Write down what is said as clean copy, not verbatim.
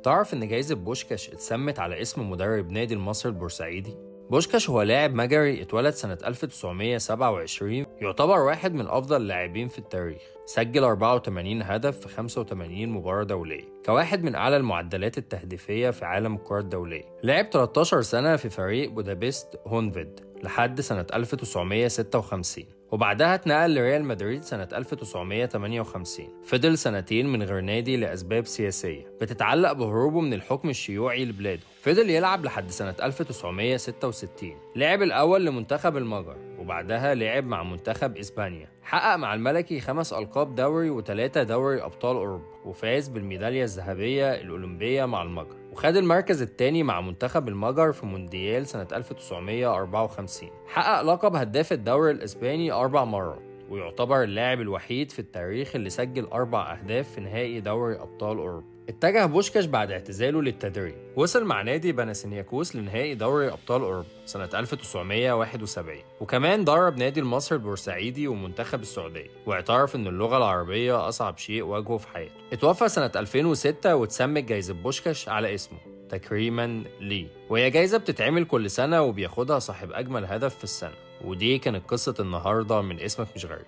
تعرف إن جايزة بوشكاش اتسمت على اسم مدرب نادي المصري البورسعيدي؟ بوشكاش هو لاعب مجري اتولد سنة 1927، يعتبر واحد من أفضل اللاعبين في التاريخ. سجل 84 هدف في 85 مباراة دولية، كواحد من أعلى المعدلات التهديفية في عالم الكرة الدولية. لعب 13 سنة في فريق بودابست هونفيد لحد سنة 1956، وبعدها اتنقل لريال مدريد سنة 1958. فضل سنتين من غير نادي لأسباب سياسية بتتعلق بهروبه من الحكم الشيوعي لبلاده. فضل يلعب لحد سنة 1966. لعب الأول لمنتخب المجر، وبعدها لعب مع منتخب إسبانيا. حقق مع الملكي 5 ألقاب دوري و3 دوري أبطال أوروبا، وفاز بالميدالية الذهبية الأولمبية مع المجر، وخد المركز الثاني مع منتخب المجر في مونديال سنة 1954. حقق لقب هداف الدوري الإسباني 4 مرات، ويعتبر اللاعب الوحيد في التاريخ اللي سجل 4 أهداف في نهائي دوري أبطال أوروبا. اتجه بوشكاش بعد اعتزاله للتدريب، وصل مع نادي باناسينياكوس لنهائي دوري أبطال أوروبا سنة 1971، وكمان درب نادي المصري البورسعيدي ومنتخب السعودية، واعترف إن اللغة العربية أصعب شيء واجهه في حياته. اتوفى سنة 2006 واتسمت جايزة بوشكاش على اسمه تكريما ليه، وهي جايزة بتتعمل كل سنة وبياخدها صاحب أجمل هدف في السنة. ودي كانت قصة النهاردة من اسمك مش غريب.